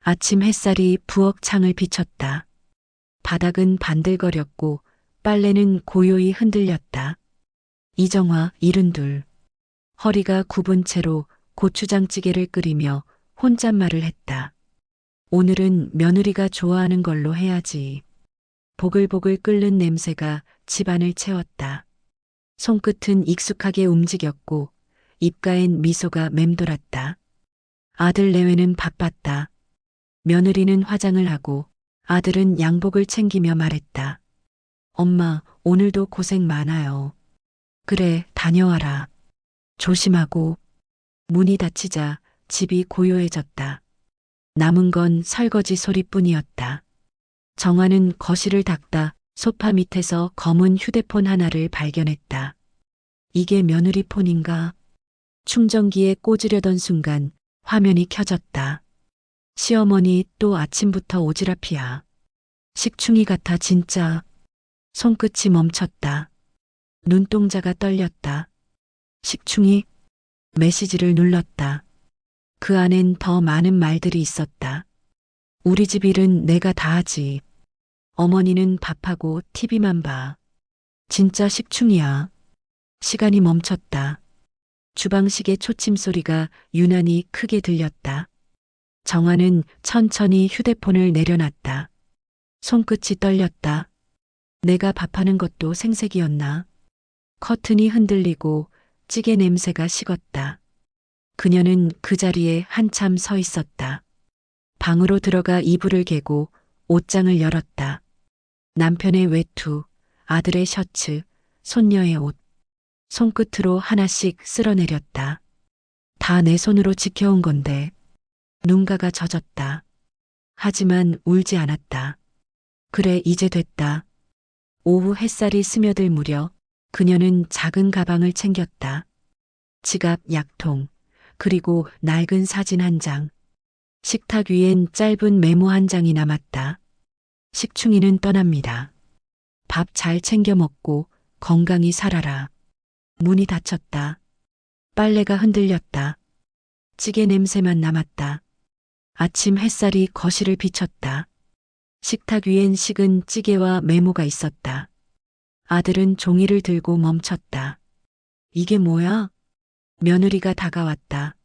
아침 햇살이 부엌 창을 비쳤다. 바닥은 반들거렸고 빨래는 고요히 흔들렸다. 이정화 72. 허리가 굽은 채로 고추장찌개를 끓이며 혼잣말을 했다. 오늘은 며느리가 좋아하는 걸로 해야지. 보글보글 끓는 냄새가 집안을 채웠다. 손끝은 익숙하게 움직였고 입가엔 미소가 맴돌았다. 아들 내외는 바빴다. 며느리는 화장을 하고 아들은 양복을 챙기며 말했다. 엄마, 오늘도 고생 많아요. 그래, 다녀와라. 조심하고. 문이 닫히자 집이 고요해졌다. 남은 건 설거지 소리뿐이었다. 정화는 거실을 닦다 소파 밑에서 검은 휴대폰 하나를 발견했다. 이게 며느리 폰인가? 충전기에 꽂으려던 순간 화면이 켜졌다. 시어머니 또 아침부터 오지랖이야. 식충이 같아 진짜. 손끝이 멈췄다. 눈동자가 떨렸다. 식충이 메시지를 눌렀다. 그 안엔 더 많은 말들이 있었다. 우리 집 일은 내가 다 하지. 어머니는 밥하고 TV만 봐. 진짜 식충이야. 시간이 멈췄다. 주방식의 초침 소리가 유난히 크게 들렸다. 정화는 천천히 휴대폰을 내려놨다. 손끝이 떨렸다. 내가 밥하는 것도 생색이었나? 커튼이 흔들리고 찌개 냄새가 식었다. 그녀는 그 자리에 한참 서 있었다. 방으로 들어가 이불을 개고 옷장을 열었다. 남편의 외투, 아들의 셔츠, 손녀의 옷. 손끝으로 하나씩 쓸어내렸다. 다 내 손으로 지켜온 건데. 눈가가 젖었다. 하지만 울지 않았다. 그래, 이제 됐다. 오후 햇살이 스며들 무렵 그녀는 작은 가방을 챙겼다. 지갑, 약통, 그리고 낡은 사진 한 장. 식탁 위엔 짧은 메모 한 장이 남았다. 식충이는 떠납니다. 밥 잘 챙겨 먹고 건강히 살아라. 문이 닫혔다. 빨래가 흔들렸다. 찌개 냄새만 남았다. 아침 햇살이 거실을 비쳤다. 식탁 위엔 식은 찌개와 메모가 있었다. 아들은 종이를 들고 멈췄다. 이게 뭐야? 며느리가 다가왔다.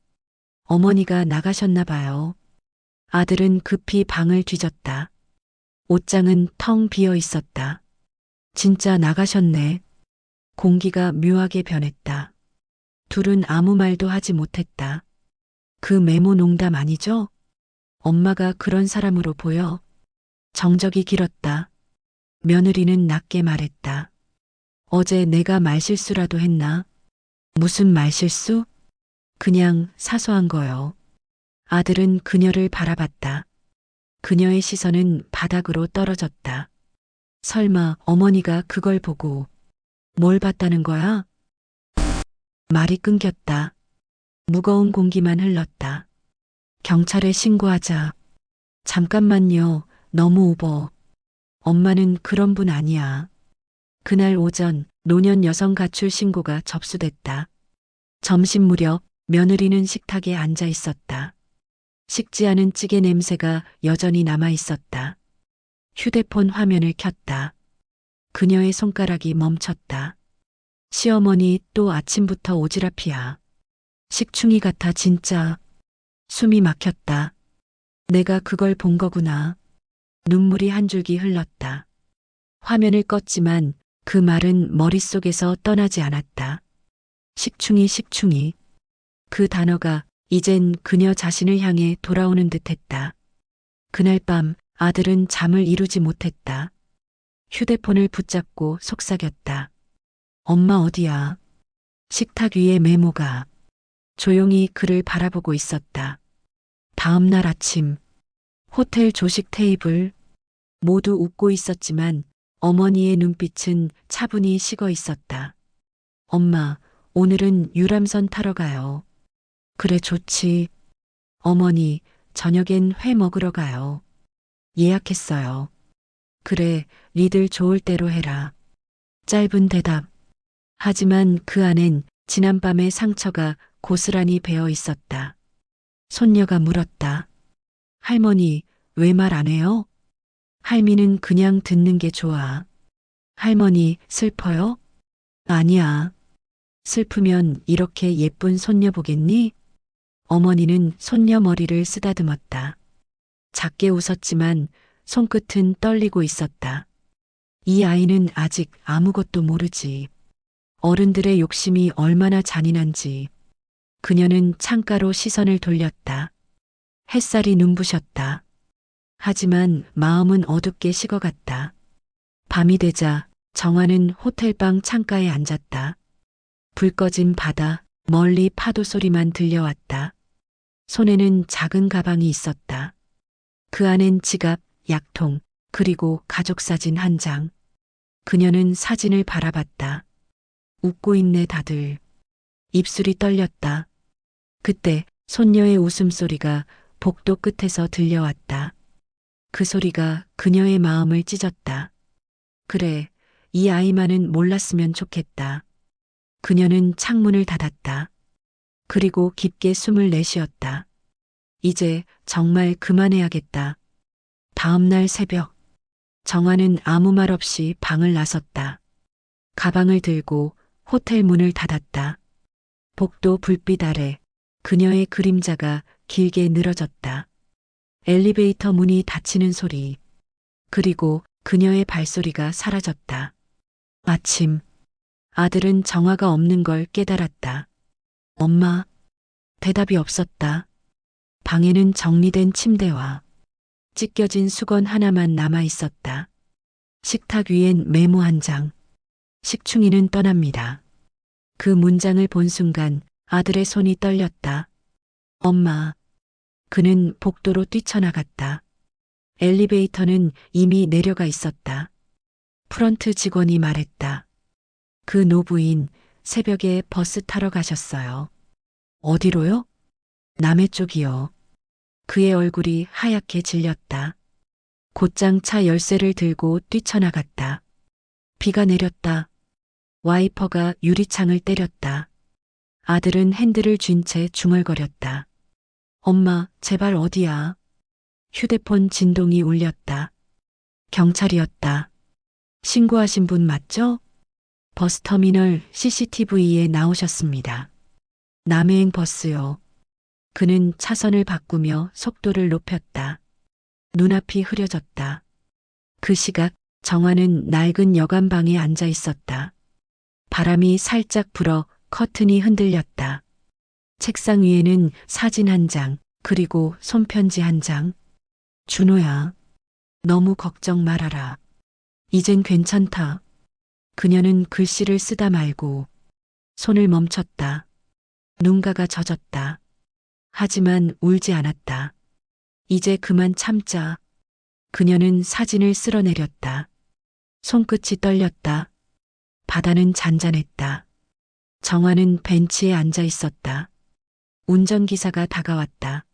어머니가 나가셨나 봐요. 아들은 급히 방을 뒤졌다. 옷장은 텅 비어 있었다. 진짜 나가셨네. 공기가 묘하게 변했다. 둘은 아무 말도 하지 못했다. 그 메모 농담 아니죠? 엄마가 그런 사람으로 보여. 정적이 길었다. 며느리는 낮게 말했다. 어제 내가 말실수라도 했나? 무슨 말실수? 그냥 사소한 거요. 아들은 그녀를 바라봤다. 그녀의 시선은 바닥으로 떨어졌다. 설마 어머니가 그걸 보고 뭘 봤다는 거야? 말이 끊겼다. 무거운 공기만 흘렀다. 경찰에 신고하자. 잠깐만요. 너무 오버. 엄마는 그런 분 아니야. 그날 오전 노년 여성 가출 신고가 접수됐다. 점심 무렵 며느리는 식탁에 앉아 있었다. 식지 않은 찌개 냄새가 여전히 남아 있었다. 휴대폰 화면을 켰다. 그녀의 손가락이 멈췄다. 시어머니 또 아침부터 오지랖이야. 식충이 같아 진짜. 숨이 막혔다. 내가 그걸 본 거구나. 눈물이 한 줄기 흘렀다. 화면을 껐지만 그 말은 머릿속에서 떠나지 않았다. 식충이, 식충이. 그 단어가 이젠 그녀 자신을 향해 돌아오는 듯했다. 그날 밤 아들은 잠을 이루지 못했다. 휴대폰을 붙잡고 속삭였다. 엄마 어디야? 식탁 위에 메모가. 조용히 그를 바라보고 있었다. 다음 날 아침 호텔 조식 테이블. 모두 웃고 있었지만 어머니의 눈빛은 차분히 식어 있었다. 엄마, 오늘은 유람선 타러 가요. 그래, 좋지. 어머니, 저녁엔 회 먹으러 가요. 예약했어요. 그래, 니들 좋을 대로 해라. 짧은 대답. 하지만 그 안엔 지난밤의 상처가 고스란히 배어 있었다. 손녀가 물었다. 할머니, 왜 말 안 해요? 할미는 그냥 듣는 게 좋아. 할머니, 슬퍼요? 아니야. 슬프면 이렇게 예쁜 손녀 보겠니? 어머니는 손녀 머리를 쓰다듬었다. 작게 웃었지만 손끝은 떨리고 있었다. 이 아이는 아직 아무것도 모르지. 어른들의 욕심이 얼마나 잔인한지. 그녀는 창가로 시선을 돌렸다. 햇살이 눈부셨다. 하지만 마음은 어둡게 식어갔다. 밤이 되자 정화는 호텔방 창가에 앉았다. 불 꺼진 바다, 멀리 파도 소리만 들려왔다. 손에는 작은 가방이 있었다. 그 안엔 지갑, 약통, 그리고 가족 사진 한 장. 그녀는 사진을 바라봤다. 웃고 있네 다들. 입술이 떨렸다. 그때 손녀의 웃음소리가 복도 끝에서 들려왔다. 그 소리가 그녀의 마음을 찢었다. 그래, 이 아이만은 몰랐으면 좋겠다. 그녀는 창문을 닫았다. 그리고 깊게 숨을 내쉬었다. 이제 정말 그만해야겠다. 다음 날 새벽, 정화는 아무 말 없이 방을 나섰다. 가방을 들고 호텔 문을 닫았다. 복도 불빛 아래 그녀의 그림자가 길게 늘어졌다. 엘리베이터 문이 닫히는 소리, 그리고 그녀의 발소리가 사라졌다. 아침, 아들은 정화가 없는 걸 깨달았다. 엄마, 대답이 없었다. 방에는 정리된 침대와 찢겨진 수건 하나만 남아 있었다. 식탁 위엔 메모 한 장. 식충이는 떠납니다. 그 문장을 본 순간 아들의 손이 떨렸다. 엄마. 그는 복도로 뛰쳐나갔다. 엘리베이터는 이미 내려가 있었다. 프런트 직원이 말했다. 그 노부인 새벽에 버스 타러 가셨어요. 어디로요? 남해 쪽이요. 그의 얼굴이 하얗게 질렸다. 곧장 차 열쇠를 들고 뛰쳐나갔다. 비가 내렸다. 와이퍼가 유리창을 때렸다. 아들은 핸들을 쥔 채 중얼거렸다. 엄마, 제발 어디야? 휴대폰 진동이 울렸다. 경찰이었다. 신고하신 분 맞죠? 버스터미널 CCTV에 나오셨습니다. 남해행 버스요. 그는 차선을 바꾸며 속도를 높였다. 눈앞이 흐려졌다. 그 시각 정화는 낡은 여관방에 앉아 있었다. 바람이 살짝 불어 커튼이 흔들렸다. 책상 위에는 사진 한 장, 그리고 손편지 한 장. 준호야, 너무 걱정 말아라. 이젠 괜찮다. 그녀는 글씨를 쓰다 말고 손을 멈췄다. 눈가가 젖었다. 하지만 울지 않았다. 이제 그만 참자. 그녀는 사진을 쓸어내렸다. 손끝이 떨렸다. 바다는 잔잔했다. 정화는 벤치에 앉아 있었다. 운전기사가 다가왔다.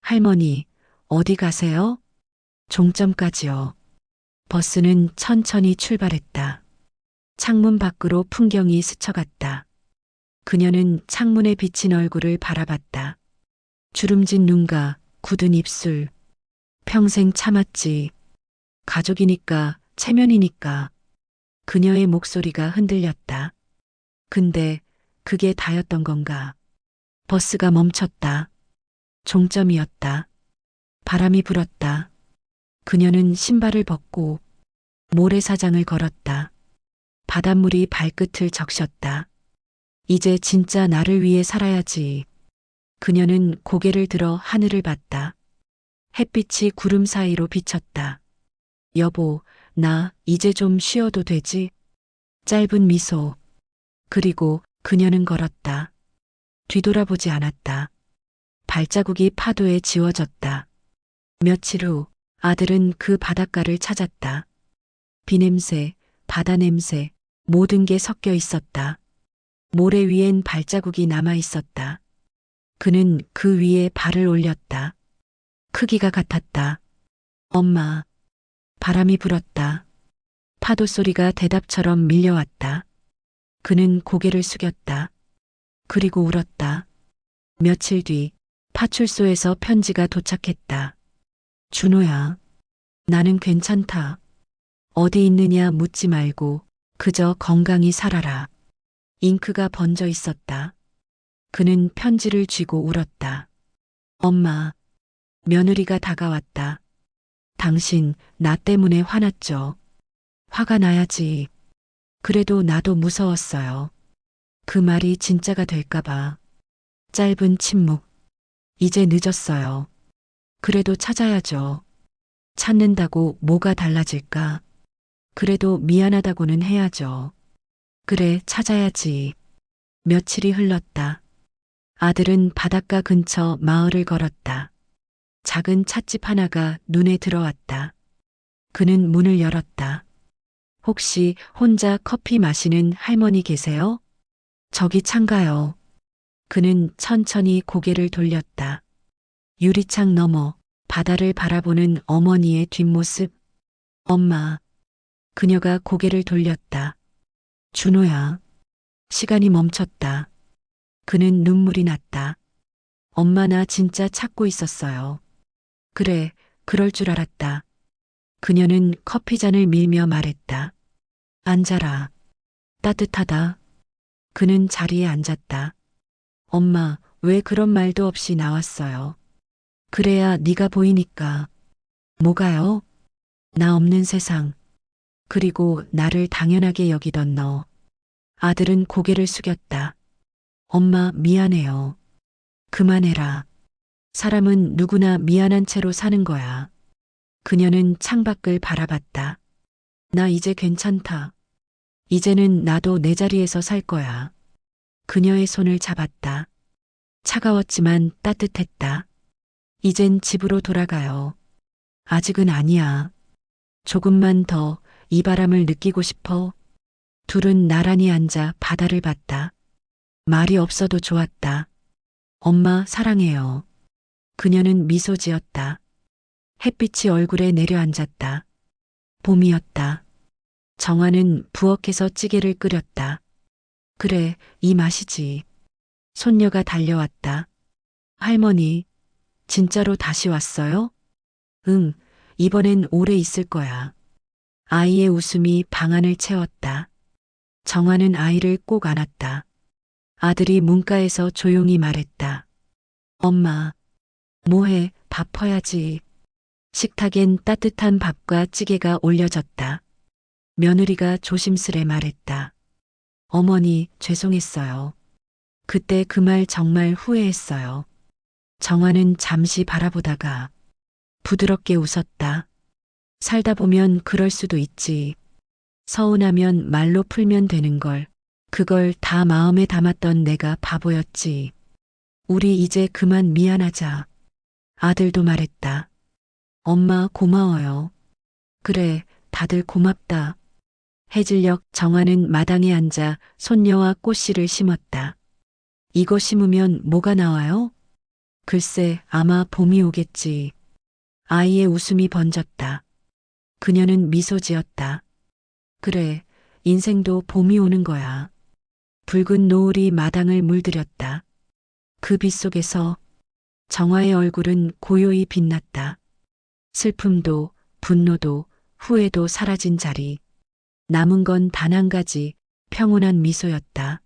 할머니, 어디 가세요? 종점까지요. 버스는 천천히 출발했다. 창문 밖으로 풍경이 스쳐갔다. 그녀는 창문에 비친 얼굴을 바라봤다. 주름진 눈과 굳은 입술. 평생 참았지. 가족이니까, 체면이니까. 그녀의 목소리가 흔들렸다. 근데 그게 다였던 건가? 버스가 멈췄다. 종점이었다. 바람이 불었다. 그녀는 신발을 벗고 모래사장을 걸었다. 바닷물이 발끝을 적셨다. 이제 진짜 나를 위해 살아야지. 그녀는 고개를 들어 하늘을 봤다. 햇빛이 구름 사이로 비쳤다. 여보, 나 이제 좀 쉬어도 되지? 짧은 미소. 그리고 그녀는 걸었다. 뒤돌아보지 않았다. 발자국이 파도에 지워졌다. 며칠 후 아들은 그 바닷가를 찾았다. 비 냄새, 바다 냄새, 모든 게 섞여 있었다. 모래 위엔 발자국이 남아 있었다. 그는 그 위에 발을 올렸다. 크기가 같았다. 엄마. 바람이 불었다. 파도 소리가 대답처럼 밀려왔다. 그는 고개를 숙였다. 그리고 울었다. 며칠 뒤 파출소에서 편지가 도착했다. 준호야, 나는 괜찮다. 어디 있느냐 묻지 말고 그저 건강히 살아라. 잉크가 번져 있었다. 그는 편지를 쥐고 울었다. 엄마, 며느리가 다가왔다. 당신 나 때문에 화났죠. 화가 나야지. 그래도 나도 무서웠어요. 그 말이 진짜가 될까봐. 짧은 침묵. 이제 늦었어요. 그래도 찾아야죠. 찾는다고 뭐가 달라질까? 그래도 미안하다고는 해야죠. 그래, 찾아야지. 며칠이 흘렀다. 아들은 바닷가 근처 마을을 걸었다. 작은 찻집 하나가 눈에 들어왔다. 그는 문을 열었다. 혹시 혼자 커피 마시는 할머니 계세요? 저기 창가요. 그는 천천히 고개를 돌렸다. 유리창 너머 바다를 바라보는 어머니의 뒷모습. 엄마. 그녀가 고개를 돌렸다. 준호야. 시간이 멈췄다. 그는 눈물이 났다. 엄마 나 진짜 찾고 있었어요. 그래, 그럴 줄 알았다. 그녀는 커피잔을 밀며 말했다. 앉아라. 따뜻하다. 그는 자리에 앉았다. 엄마, 왜 그런 말도 없이 나왔어요? 그래야 네가 보이니까. 뭐가요? 나 없는 세상. 그리고 나를 당연하게 여기던 너. 아들은 고개를 숙였다. 엄마, 미안해요. 그만해라. 사람은 누구나 미안한 채로 사는 거야. 그녀는 창밖을 바라봤다. 나 이제 괜찮다. 이제는 나도 내 자리에서 살 거야. 그녀의 손을 잡았다. 차가웠지만 따뜻했다. 이젠 집으로 돌아가요. 아직은 아니야. 조금만 더 이 바람을 느끼고 싶어. 둘은 나란히 앉아 바다를 봤다. 말이 없어도 좋았다. 엄마 사랑해요. 그녀는 미소 지었다. 햇빛이 얼굴에 내려앉았다. 봄이었다. 정화는 부엌에서 찌개를 끓였다. 그래, 이 맛이지. 손녀가 달려왔다. 할머니, 진짜로 다시 왔어요? 응, 이번엔 오래 있을 거야. 아이의 웃음이 방안을 채웠다. 정화는 아이를 꼭 안았다. 아들이 문가에서 조용히 말했다. 엄마, 뭐해, 밥 퍼야지. 식탁엔 따뜻한 밥과 찌개가 올려졌다. 며느리가 조심스레 말했다. 어머니, 죄송했어요. 그때 그 말 정말 후회했어요. 정화는 잠시 바라보다가 부드럽게 웃었다. 살다 보면 그럴 수도 있지. 서운하면 말로 풀면 되는 걸. 그걸 다 마음에 담았던 내가 바보였지. 우리 이제 그만 미안하자. 아들도 말했다. 엄마 고마워요. 그래, 다들 고맙다. 해질녘 정화는 마당에 앉아 손녀와 꽃씨를 심었다. 이거 심으면 뭐가 나와요? 글쎄, 아마 봄이 오겠지. 아이의 웃음이 번졌다. 그녀는 미소 지었다. 그래, 인생도 봄이 오는 거야. 붉은 노을이 마당을 물들였다. 그 빛 속에서 정화의 얼굴은 고요히 빛났다. 슬픔도 분노도 후회도 사라진 자리. 남은 건 단 한 가지 평온한 미소였다.